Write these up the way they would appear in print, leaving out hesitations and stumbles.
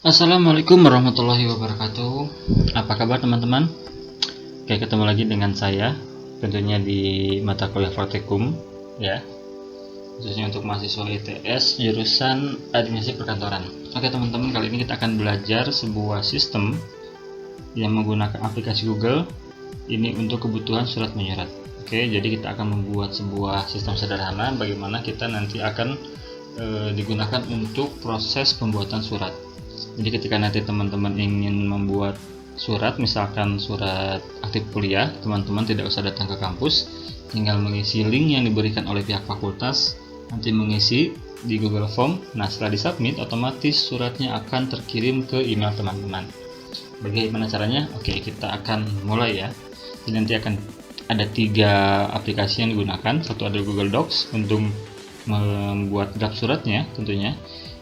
Assalamualaikum warahmatullahi wabarakatuh. Apa kabar teman-teman? Oke, ketemu lagi dengan saya, tentunya di mata kuliah Praktikum, ya, khususnya untuk mahasiswa ITS jurusan Administrasi Perkantoran. Oke teman-teman, kali ini kita akan belajar sebuah sistem yang menggunakan aplikasi Google ini untuk kebutuhan surat menyurat. Oke, jadi kita akan membuat sebuah sistem sederhana bagaimana kita nanti akan digunakan untuk proses pembuatan surat. Jadi ketika nanti teman-teman ingin membuat surat, misalkan surat aktif kuliah, teman-teman tidak usah datang ke kampus, tinggal mengisi link yang diberikan oleh pihak fakultas, nanti mengisi di Google Form. Nah, setelah disubmit, otomatis suratnya akan terkirim ke email teman-teman. Bagaimana caranya? Oke, kita akan mulai ya. Jadi nanti akan ada 3 aplikasi yang digunakan. Satu ada Google Docs untuk membuat draft suratnya tentunya.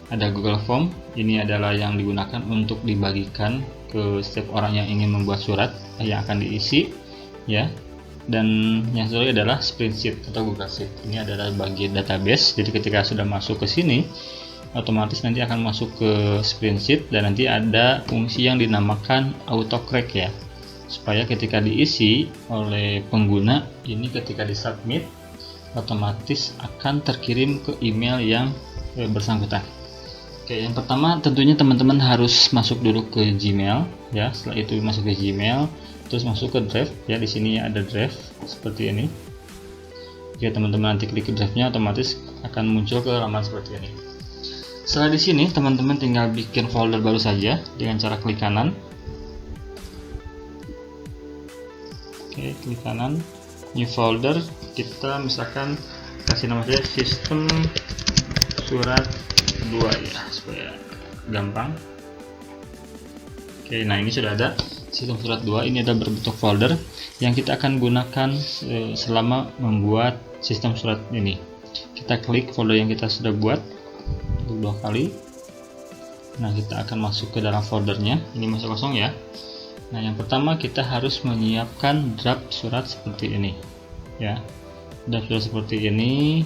Ada Google Form, ini adalah yang digunakan untuk dibagikan ke setiap orang yang ingin membuat surat yang akan diisi, ya. Dan yang satu lagi adalah Spreadsheet atau Google Sheet. Ini adalah bagian database. Jadi ketika sudah masuk ke sini, otomatis nanti akan masuk ke Spreadsheet dan nanti ada fungsi yang dinamakan autocorrect ya. Supaya ketika diisi oleh pengguna, ini ketika disubmit otomatis akan terkirim ke email yang bersangkutan. Oke, yang pertama tentunya teman-teman harus masuk dulu ke Gmail ya. Setelah itu masuk ke Gmail, terus masuk ke Drive ya. Di sini ada Drive seperti ini. Jika teman-teman nanti klik ke Drive-nya, otomatis akan muncul ke halaman seperti ini. Setelah di sini teman-teman tinggal bikin folder baru saja dengan cara klik kanan. Oke, klik kanan, new folder. Kita misalkan kasih nama saja sistem surat 2 ya, supaya gampang. Oke, nah ini sudah ada sistem surat 2. Ini ada berbentuk folder yang kita akan gunakan selama membuat sistem surat ini. Kita klik folder yang kita sudah buat untuk 2 kali. Nah, kita akan masuk ke dalam foldernya. Ini masih kosong ya. Nah, yang pertama kita harus menyiapkan draft surat seperti ini ya. Draft surat seperti ini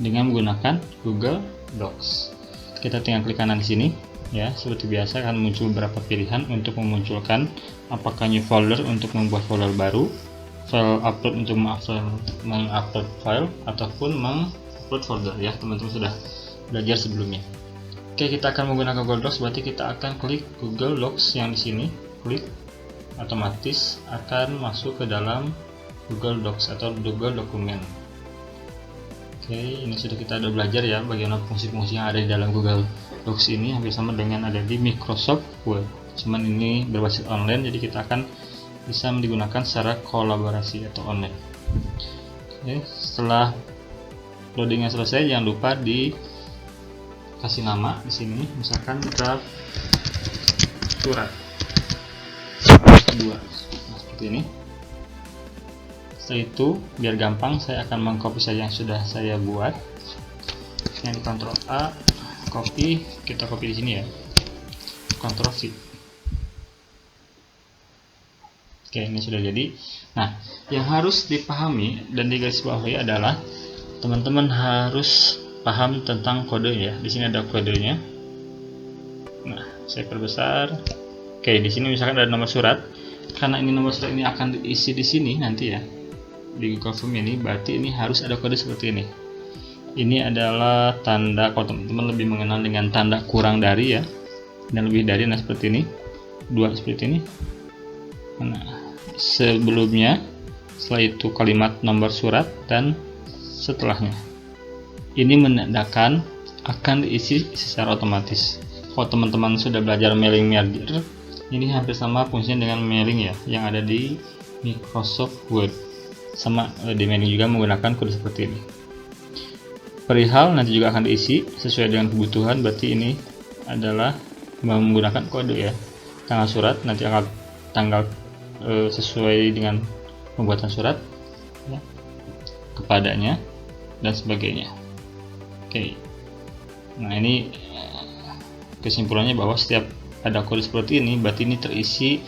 dengan menggunakan Google Docs. Kita tinggal klik kanan di sini ya. Seperti biasa akan muncul beberapa pilihan untuk memunculkan apakah new folder untuk membuat folder baru, file upload untuk mengupload file, ataupun mengupload folder ya. Teman-teman sudah belajar sebelumnya. Oke, kita akan menggunakan Google Docs, berarti kita akan klik Google Docs yang di sini, klik, otomatis akan masuk ke dalam Google Docs atau Google Dokumen. Oke, ini sudah kita ada belajar ya bagaimana fungsi-fungsi yang ada di dalam Google Docs ini, hampir sama dengan ada di Microsoft Word. Cuman ini berbasis online, jadi kita akan bisa digunakan secara kolaborasi atau online. Oke, setelah loadingnya selesai, jangan lupa dikasih nama di sini, misalkan draft surat 2. Nah, seperti ini. Setelah itu, biar gampang, saya akan mengcopy saja yang sudah saya buat. Yang di Ctrl A, copy, kita copy di sini ya. Ctrl V. Oke, ini sudah jadi. Nah, yang harus dipahami dan digarisbawahi adalah teman-teman harus paham tentang kode ya. Di sini ada kodenya. Nah, saya perbesar. Oke, di sini misalkan ada nomor surat. Karena ini nomor surat ini akan diisi di sini nanti ya, di Google Form ini, berarti ini harus ada kode seperti ini. Ini adalah tanda, kalau teman-teman lebih mengenal dengan tanda kurang dari ya, dan lebih dari. Nah, seperti ini, 2 seperti ini. Nah, sebelumnya, setelah itu kalimat nomor surat, dan setelahnya. Ini menandakan akan diisi secara otomatis. Kalau teman-teman sudah belajar mailing merger, ini hampir sama fungsinya dengan mailing ya, yang ada di Microsoft Word. Sama di mailing juga menggunakan kode seperti ini. Perihal nanti juga akan diisi sesuai dengan kebutuhan, berarti ini adalah menggunakan kode ya. Tanggal surat nanti akan tanggal sesuai dengan pembuatan surat ya, kepadanya dan sebagainya. Oke. Nah, ini kesimpulannya bahwa setiap ada kode seperti ini, berarti ini terisi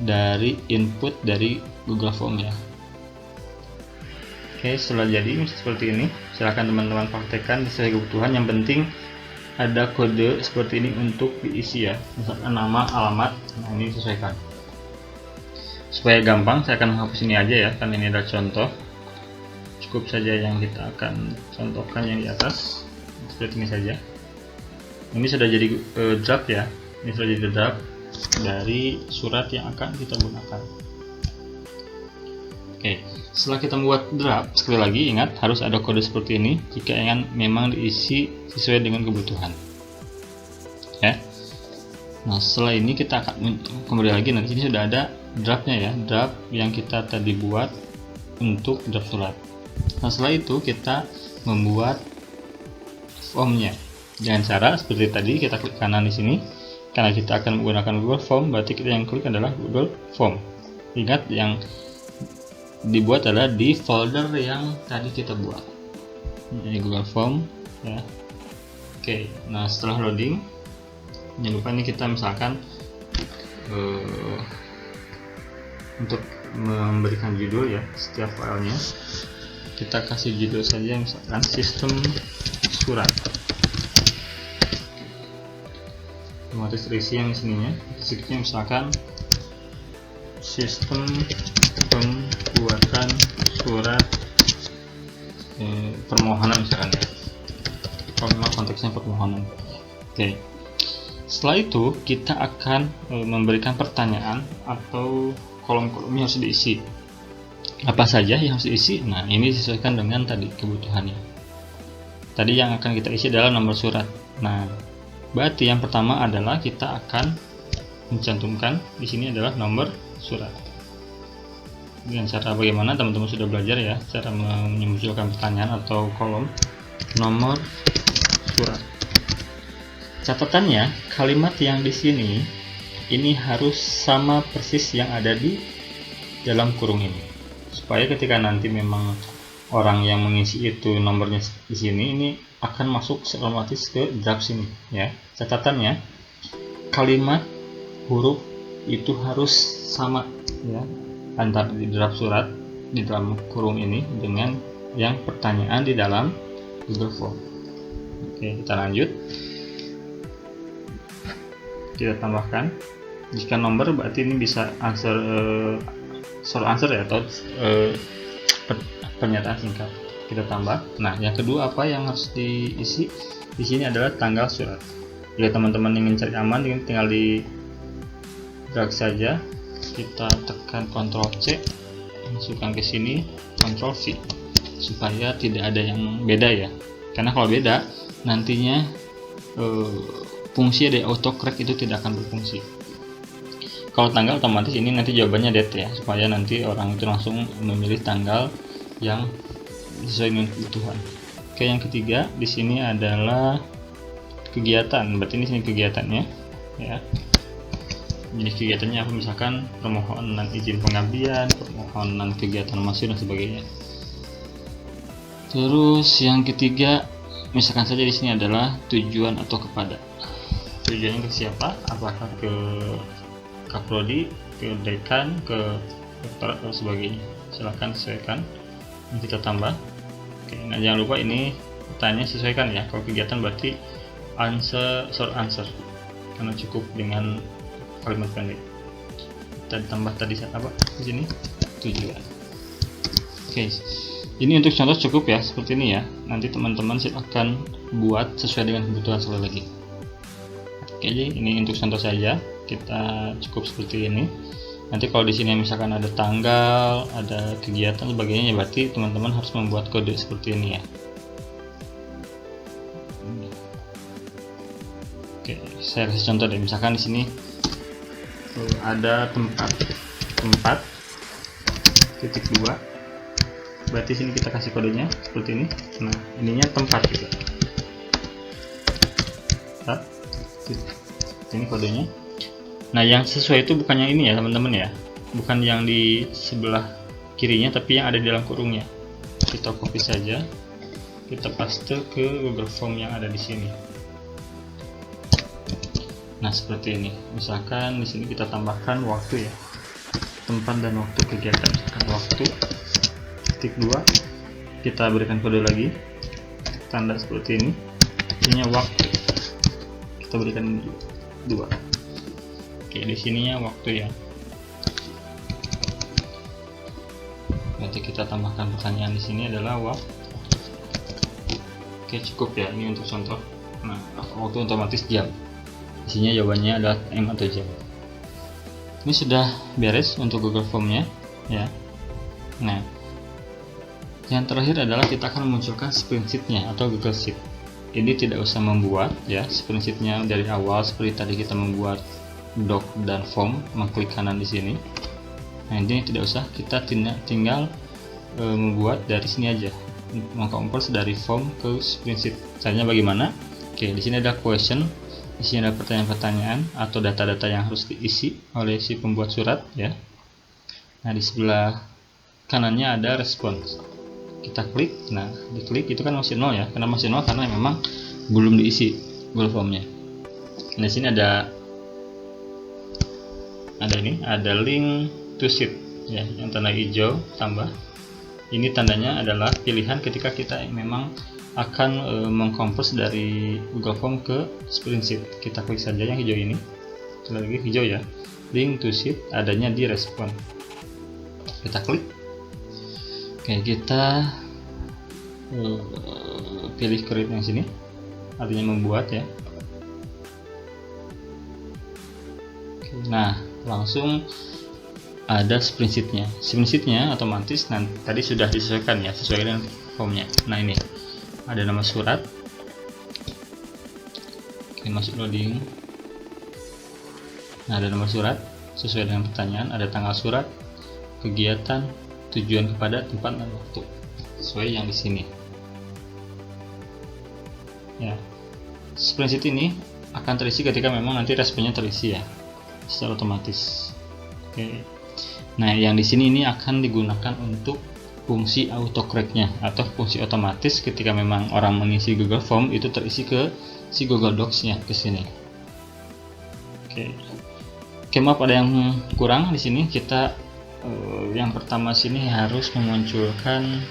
dari input dari Google Form ya. Oke, setelah jadi seperti ini, silahkan teman-teman praktekkan sesuai kebutuhan. Yang penting ada kode seperti ini untuk diisi ya, misalkan nama, alamat. Nah ini sesuaikan. Supaya gampang saya akan menghapus ini aja ya, kan ini adalah contoh. Cukup saja yang kita akan contohkan yang di atas seperti ini saja. Ini sudah jadi draft ya, ini sudah jadi draft dari surat yang akan kita gunakan. Oke, setelah kita membuat draft, sekali lagi ingat harus ada kode seperti ini jika ingin memang diisi sesuai dengan kebutuhan ya. Nah setelah ini kita akan kembali lagi, nanti sini sudah ada draftnya ya, draft yang kita tadi buat untuk draft surat. Nah setelah itu kita membuat formnya dengan cara seperti tadi, kita klik kanan di sini. Karena kita akan menggunakan Google Form, berarti kita yang klik adalah Google Form. Ingat yang dibuat adalah di folder yang tadi kita buat. Ini Google Form ya. Oke, nah setelah loading, jangan lupa ini kita misalkan untuk memberikan judul ya setiap filenya, kita kasih judul saja misalkan sistem surat. Otomatis terisi yang sininya, isinya misalkan sistem pembuatan surat permohonan misalkan ya, kalau memang konteksnya permohonan. Oke. Setelah itu kita akan memberikan pertanyaan atau kolom-kolomnya harus diisi. Apa saja yang harus diisi? Nah ini disesuaikan dengan tadi kebutuhannya. Tadi yang akan kita isi adalah nomor surat. Nah berarti yang pertama adalah kita akan mencantumkan di sini adalah nomor surat. Dengan cara bagaimana teman-teman sudah belajar ya, cara memunculkan pertanyaan atau kolom nomor surat. Catatannya, kalimat yang di sini ini harus sama persis yang ada di dalam kurung ini, supaya ketika nanti memang orang yang mengisi itu nomornya di sini, ini akan masuk otomatis ke draft sini ya. Catatannya, kalimat huruf itu harus sama ya antara di draft surat di dalam kurung ini dengan yang pertanyaan di dalam Google Form. Oke, kita lanjut. Kita tambahkan, jika nomor berarti ini bisa answer short answer ya, atau pernyataan singkat. Kita tambah. Nah, yang kedua apa yang harus diisi di sini adalah tanggal surat. Jika teman-teman ingin cari aman, tinggal di drag saja. Kita tekan Ctrl C, masukkan ke sini, Ctrl V, supaya tidak ada yang beda ya. Karena kalau beda, nantinya fungsi dari autocorrect itu tidak akan berfungsi. Kalau tanggal otomatis ini nanti jawabannya date ya, supaya nanti orang itu langsung memilih tanggal yang sesuai dengan kebutuhan. Oke, yang ketiga di sini adalah kegiatan. Berarti ini sini kegiatannya ya. Jadi kegiatannya apa, misalkan permohonan izin pengabdian, permohonan kegiatan masuk dan sebagainya. Terus yang ketiga, misalkan saja di sini adalah tujuan atau kepada. Tujuannya ke siapa? Apakah ke Kaprodi, ke dekan, ke rektorat atau sebagainya. Silahkan sesuaikan. Ini kita tambah. Oke, nah jangan lupa ini pertanyaan sesuaikan ya. Kalau kegiatan berarti answer, short answer, karena cukup dengan kalimat pendek. Kita tambah tadi apa di sini tujuan. Oke, ini untuk contoh cukup ya seperti ini ya. Nanti teman-teman silahkan buat sesuai dengan kebutuhan sekali lagi. Oke, jadi ini untuk contoh saja. Kita cukup seperti ini. Nanti kalau di sini misalkan ada tanggal, ada kegiatan sebagainya, berarti teman-teman harus membuat kode seperti ini ya. Oke, saya kasih contoh deh. Misalkan di sini ada tempat titik 2. Berarti sini kita kasih kodenya seperti ini. Nah, ininya tempat juga. Ini kodenya. Nah, yang sesuai itu bukan yang ini ya teman-teman ya, bukan yang di sebelah kirinya, tapi yang ada di dalam kurungnya. Kita copy saja, kita paste ke Google Form yang ada di sini. Nah, seperti ini. Misalkan di sini kita tambahkan waktu ya, tempat dan waktu kegiatan. Misalkan waktu titik 2, kita berikan kode lagi, tanda seperti ini. Ini waktu. kita berikan ini 2. Oke, di sininya waktu ya. Nanti kita tambahkan pertanyaan di sini adalah waktu. Oke, cukup ya ini untuk contoh. Nah, waktu otomatis jam. Isinya jawabannya adalah M atau jam. Ini sudah beres untuk Google Form-nya ya. Nah, yang terakhir adalah kita akan memunculkan spreadsheet-nya atau Google Sheet. Ini tidak usah membuat ya spreadsheet-nya dari awal seperti tadi kita membuat doc dan form, mengklik kanan di sini. Nah, ini tidak usah, kita tinggal membuat dari sini aja, mengkonvert dari form ke spreadsheet. Caranya bagaimana? Oke, di sini ada question. Di sini ada pertanyaan-pertanyaan atau data-data yang harus diisi oleh si pembuat surat ya. Nah, di sebelah kanannya ada response. Kita klik. Nah, diklik itu kan masih 0 ya. Karena masih 0 karena memang belum diisi Google Form-nya. Nah, di sini ada link to sheet ya, yang tanda hijau tambah. Ini tandanya adalah pilihan ketika kita memang akan mengkonvert dari Google Form ke spreadsheet. Kita klik saja yang hijau ini, sekali lagi hijau ya, link to sheet, adanya di respon. Kita klik. Oke, kita pilih create yang sini, artinya membuat ya. Oke, nah langsung ada spreadsheet-nya. Spreadsheet-nya otomatis tadi sudah disesuaikan ya, sesuai dengan formnya. Nah, ini ada nama surat. Oke, masuk loading. Nah, ada nama surat sesuai dengan pertanyaan, ada tanggal surat, kegiatan, tujuan kepada, tempat dan waktu sesuai yang di sini ya. Spreadsheet ini akan terisi ketika memang nanti responnya terisi ya secara otomatis. Oke. Nah, yang di sini ini akan digunakan untuk fungsi autocorrect-nya atau fungsi otomatis ketika memang orang mengisi Google Form itu terisi ke si Google Docs-nya ke sini. Oke. Oke, maaf ada yang kurang di sini. Kita yang pertama sini harus memunculkan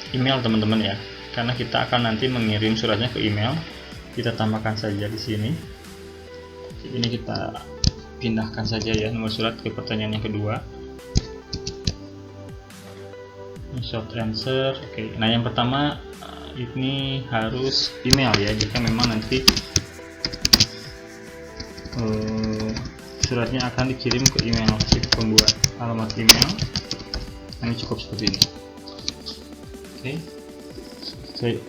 email teman-teman ya. Karena kita akan nanti mengirim suratnya ke email. Kita tambahkan saja di sini. Ini kita pindahkan saja ya nomor surat ke pertanyaan yang kedua. Short answer. Oke. Nah, yang pertama ini harus email ya, jika memang nanti suratnya akan dikirim ke email si pembuat. Alamat email ini cukup seperti ini. Oke.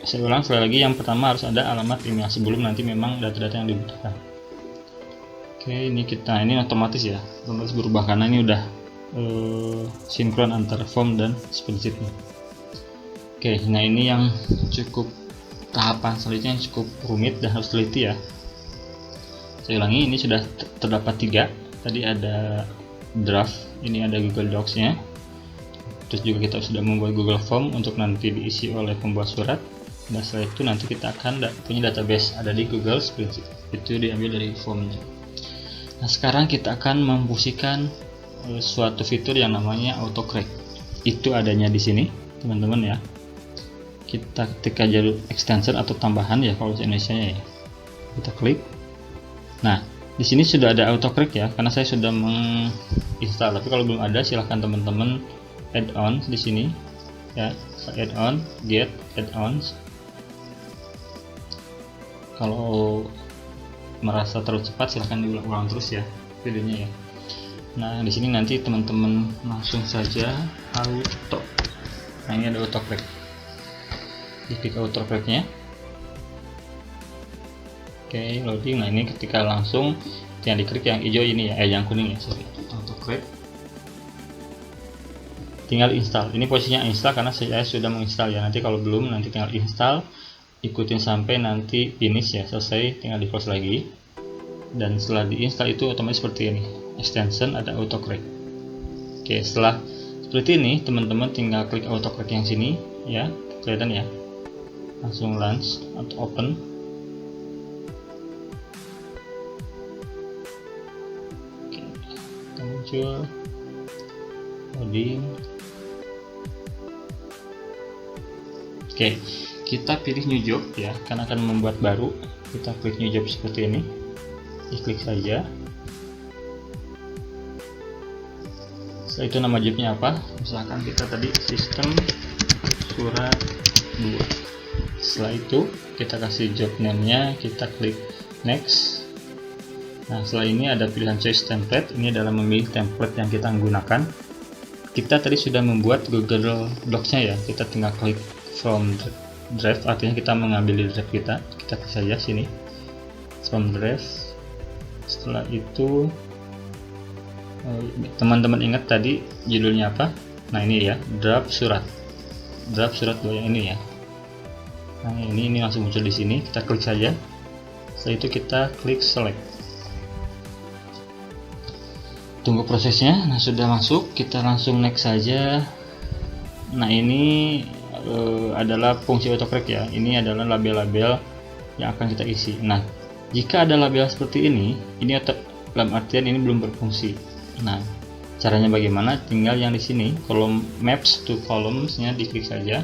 Saya ulang sekali lagi, yang pertama harus ada alamat email sebelum nanti memang data-data yang dibutuhkan. Oke, ini otomatis ya, otomatis berubah karena ini udah sinkron antara form dan spreadsheet. Oke, nah ini yang cukup tahapan selanjutnya yang cukup rumit dan harus teliti ya. Saya ulangi, ini sudah terdapat 3. Tadi ada draft, ini ada Google Docs-nya. Terus juga kita sudah membuat Google Form untuk nanti diisi oleh pembuat surat. Dan setelah itu nanti kita akan punya database ada di Google Spreadsheet. Itu diambil dari formnya. Nah, sekarang kita akan memfungsikan suatu fitur yang namanya autocorrect. Itu adanya di sini, teman-teman ya. Kita ketika jalur extension atau tambahan ya kalau bahasa Indonesia ya. Kita klik. Nah, di sini sudah ada autocorrect ya, karena saya sudah menginstal. Tapi kalau belum ada, silahkan teman-teman add-on di sini ya, add-on, get add-ons. Kalau merasa terlalu cepat, silahkan diulang-ulang terus ya videonya ya. Nah, di sini nanti teman-teman langsung saja auto. Nah, ini ada autocorrect. Diklik autocorrect-nya. Oke, loading. Nah, ini ketika langsung yang diklik yang hijau ini ya, yang kuning ya, sorry. Autocorrect. Tinggal install. Ini posisinya install karena saya sudah menginstal ya. Nanti kalau belum, nanti tinggal install. Ikutin sampai nanti finish ya, selesai, tinggal di close lagi. Dan setelah diinstal itu otomatis seperti ini. Extension ada autocorrect. Oke, setelah seperti ini teman-teman tinggal klik autocorrect yang sini ya, kelihatan ya, langsung launch atau open. Oke, muncul loading. Oke, kita pilih new job ya, karena akan membuat baru. Kita klik new job seperti ini. diklik saja. Setelah itu nama jobnya apa, misalkan kita tadi sistem surat 2. Setelah itu kita kasih job name-nya, kita klik next. Nah, setelah ini ada pilihan choice template. Ini adalah memilih template yang kita gunakan. Kita tadi sudah membuat Google Docs-nya ya, kita tinggal klik from drive, artinya kita mengambil di drive kita klik saja sini from drive. Setelah itu teman-teman ingat tadi judulnya apa? Nah, ini ya, draft surat 2 yang ini ya. Nah, ini langsung muncul di sini, kita klik saja. Setelah itu kita klik select. Tunggu prosesnya. Nah, sudah masuk, kita langsung next saja. Nah, ini adalah fungsi autocorrect ya. Ini adalah label-label yang akan kita isi. Nah, jika ada label seperti ini dalam artian ini belum berfungsi. Nah, caranya bagaimana? Tinggal yang di sini kolom maps to columns-nya diklik saja.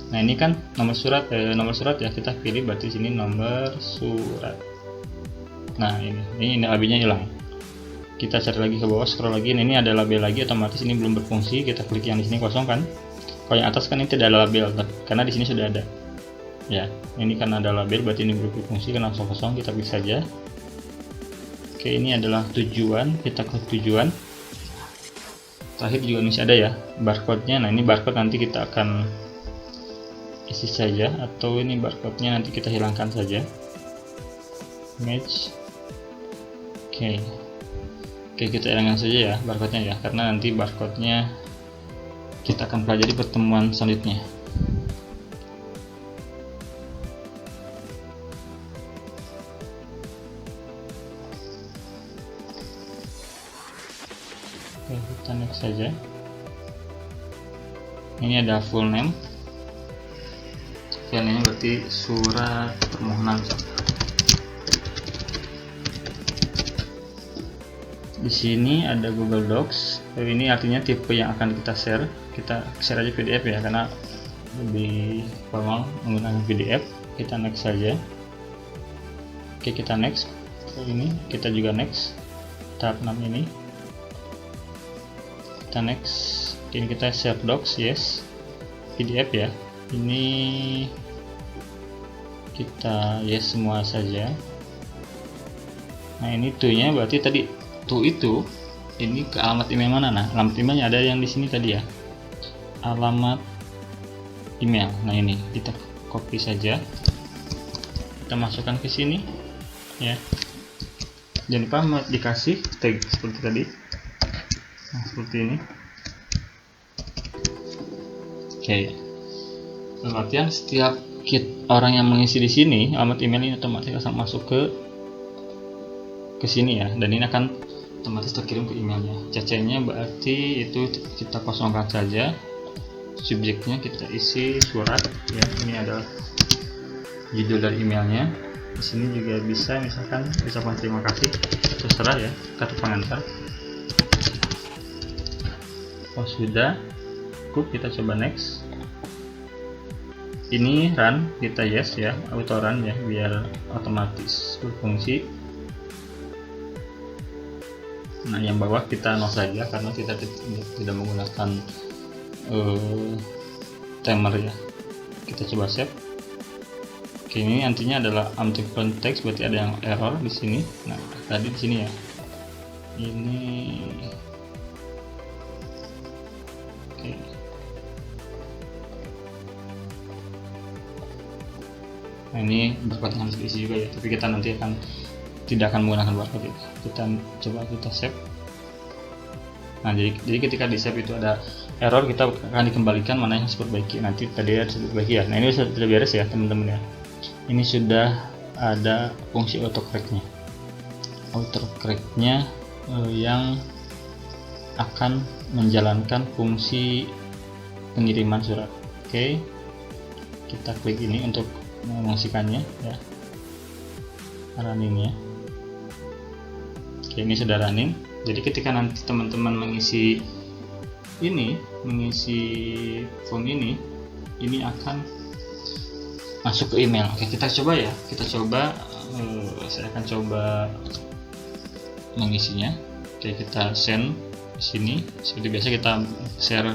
Nah, ini kan nomor surat ya, kita pilih berarti sini nomor surat. Nah, ini labelnya hilang. Kita cari lagi ke bawah, scroll lagi. Ini ada label lagi, otomatis ini belum berfungsi. Kita klik yang di sini kosong kan. Kalau yang atas kan ini tidak ada label, karena di sini sudah ada. Ya, ini karena ada label berarti ini belum berfungsi, karena langsung kosong. Kita klik saja. Oke, ini adalah tujuan, kita klik tujuan. Terakhir juga masih ada ya barcode-nya. Nah, ini barcode nanti kita akan isi saja, atau ini barcode-nya nanti kita hilangkan saja. Match. Oke, kita hilangkan saja ya barcode-nya ya, karena nanti barcode-nya kita akan pelajari pertemuan selanjutnya. Oke, kita next saja. Ini ada full name. Ini berarti surat permohonan. Di sini ada Google Docs. Ini artinya tipe yang akan kita share. Kita share aja PDF ya, karena lebih formal menggunakan PDF. Kita next saja. Oke, kita next. Ini kita juga next. Tahap 6 ini. Kita next. Ini kita share docs, yes. PDF ya. Ini kita yes semua saja. Nah, ini to-nya berarti tadi to itu ini ke alamat email mana? Nah, alamat emailnya ada yang di sini tadi ya. Alamat email. Nah, ini kita copy saja. Kita masukkan ke sini ya. Jangan lupa dikasih tag seperti tadi. Nah, seperti ini. Oke. Dalam artian setiap orang yang mengisi di sini alamat email ini otomatis akan masuk ke sini ya, dan ini akan otomatis terkirim ke emailnya. CC-nya berarti itu kita kosongkan saja. Subjeknya kita isi surat ya. Ini adalah judul dari emailnya. Di sini juga bisa misalkan ucapan terima kasih, terserah ya, kata pengantar. Oh, sudah cukup, kita coba next. Ini run, kita yes ya, auto run ya, biar otomatis berfungsi. Nah, yang bawah kita no saja karena kita tidak menggunakan timer ya. Kita coba save. Oke, ini nantinya adalah empty context, berarti ada yang error di sini. Nah, tadi di sini ya. Ini oke. Nah, ini barcode harus diisi juga ya, tapi kita nanti tidak akan menggunakan barcode itu. Kita coba kita save. Nah, jadi ketika di save itu ada error, kita akan dikembalikan mana yang harus diperbaiki. Nanti tadi harus diperbaiki ya. Nah, ini sudah beres ya teman-teman ya. Ini sudah ada fungsi autocorrect-nya. Autocorrect-nya yang akan menjalankan fungsi pengiriman surat. Oke. Kita klik ini untuk mengisikannya ya. Running ya. Oke, ini sudah running. Jadi ketika nanti teman-teman mengisi form ini akan masuk ke email. Oke, kita coba ya. Kita coba saya akan coba mengisinya. Oke, kita send di sini. Seperti biasa kita share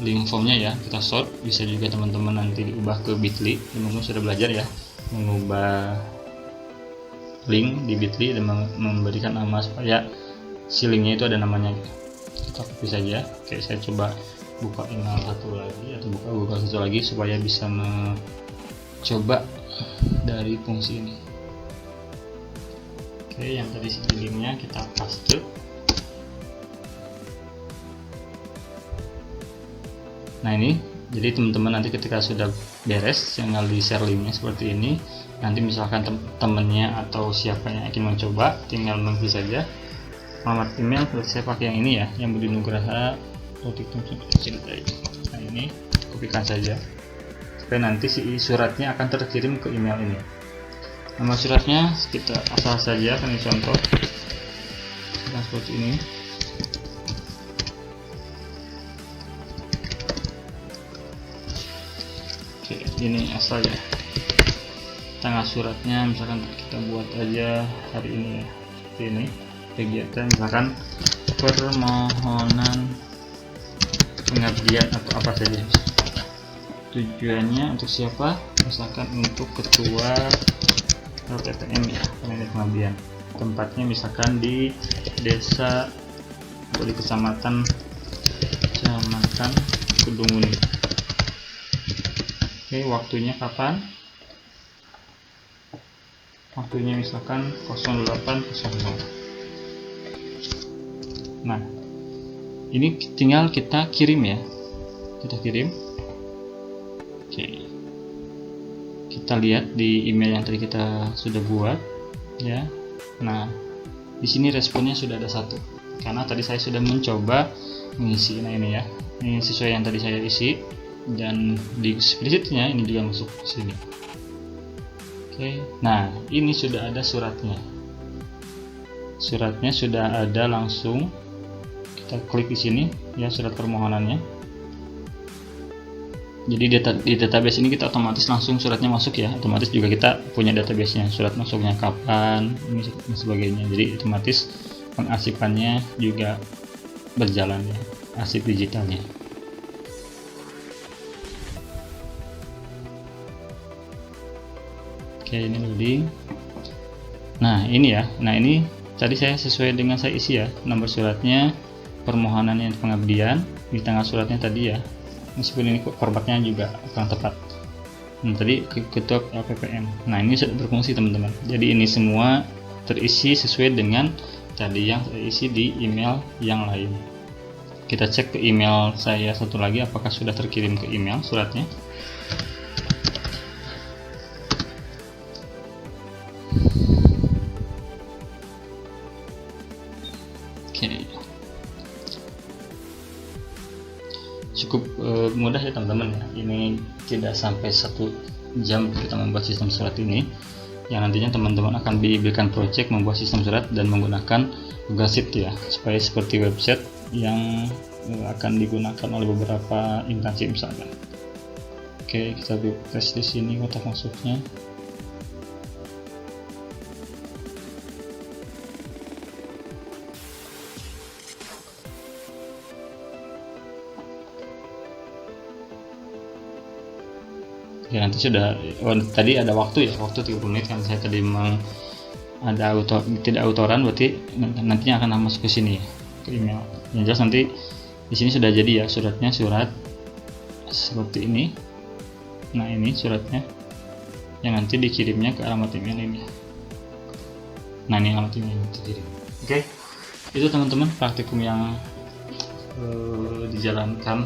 link formnya ya, kita short. Bisa juga teman-teman nanti diubah ke Bitly. Teman-teman sudah belajar ya mengubah link di Bitly dan memberikan nama supaya si linknya itu ada namanya. Kita copy saja. Oke, saya coba buka email satu lagi atau buka Google satu lagi supaya bisa mencoba dari fungsi ini. Oke, yang tadi linknya kita paste. Nah ini, jadi teman-teman nanti ketika sudah beres, tinggal di share linknya seperti ini. Nanti misalkan temennya atau siapa yang ingin mencoba, tinggal mengisi saja alamat email. Saya pakai yang ini ya, yang Budi Nugraha. Nah ini kopikan saja supaya nanti si suratnya akan terkirim ke email ini. Nama suratnya kita asal saja, kan ini contoh. Nah, seperti ini. Oke, ini asal ya. Tanggal suratnya misalkan kita buat aja hari ini ya, seperti ini. Kegiatan misalkan permohonan pengabdian atau apa saja. Tujuannya untuk siapa? Misalkan untuk ketua LPPM ya, pengabdian. Tempatnya misalkan di desa atau di kecamatan Kedunguni. Oke, waktunya kapan? Waktunya misalkan 08.00. Nah, ini tinggal kita kirim ya. Kita kirim. Oke. Kita lihat di email yang tadi kita sudah buat ya. Nah, di sini responnya sudah ada 1. Karena tadi saya sudah mencoba mengisi. Nah, ini ya. Ini sesuai yang tadi saya isi dan di explicitnya ini juga masuk ke sini. Oke. Nah, ini sudah ada suratnya. Suratnya sudah ada langsung. Kita klik di sini ya, surat permohonannya. Jadi di database ini kita otomatis langsung suratnya masuk ya, otomatis juga kita punya database-nya, surat masuknya kapan, ini dan sebagainya. Jadi otomatis pengarsipannya juga berjalan ya, arsip digitalnya. Oke, ini loading. Nah ini ya, nah ini tadi saya sesuai dengan saya isi ya, nomor suratnya, permohonannya pengabdian, di tanggal suratnya tadi ya, meskipun ini formatnya juga kurang tepat. Nah, tadi ketua LPPM. Nah ini sudah berfungsi teman-teman. Jadi ini semua terisi sesuai dengan tadi yang saya isi di email yang lain. Kita cek ke email saya satu lagi apakah sudah terkirim ke email suratnya. Oke. Cukup mudah ya teman-teman ya. Ini tidak sampai 1 jam kita membuat sistem surat ini, yang nantinya teman-teman akan diberikan project membuat sistem surat dan menggunakan Google Sheet ya, supaya seperti website yang akan digunakan oleh beberapa instansi misalkan. Oke, kita refresh di sini kotak masuknya. Ya nanti sudah, tadi ada waktu ya, waktu 30 menit kan saya tadi memang ada tidak autoran, berarti nantinya akan masuk ke sini ya, ke email. Yang jelas nanti di sini sudah jadi ya suratnya, surat seperti ini. Nah ini suratnya yang nanti dikirimnya ke alamat email ini. Nah ini alamat email yang terkirim. Oke, itu teman-teman praktikum yang dijalankan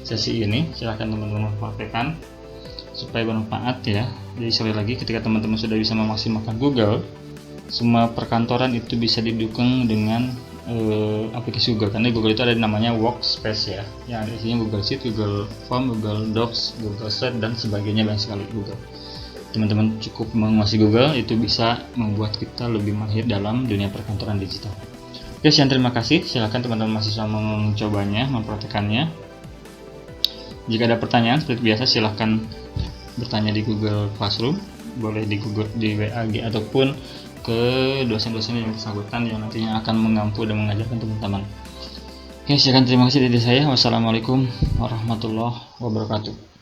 sesi ini. Silahkan teman-teman praktekkan supaya bermanfaat ya. Jadi sekali lagi, ketika teman-teman sudah bisa memaksimalkan Google, semua perkantoran itu bisa didukung dengan aplikasi Google, karena Google itu ada namanya Workspace ya, yang isinya Google Sheet, Google Form, Google Docs, Google Slide dan sebagainya, banyak sekali Google. Teman-teman cukup menguasai Google, itu bisa membuat kita lebih mahir dalam dunia perkantoran digital. Oke, sekian, terima kasih. Silakan teman-teman mahasiswa mencobanya, mempraktekannya. Jika ada pertanyaan seperti biasa, silahkan bertanya di Google Classroom boleh digugat di WA ataupun ke dosen-dosen yang bersangkutan yang nantinya akan mengampu dan mengajarkan teman-teman. Oke, sekian, terima kasih dari saya. Wassalamualaikum warahmatullahi wabarakatuh.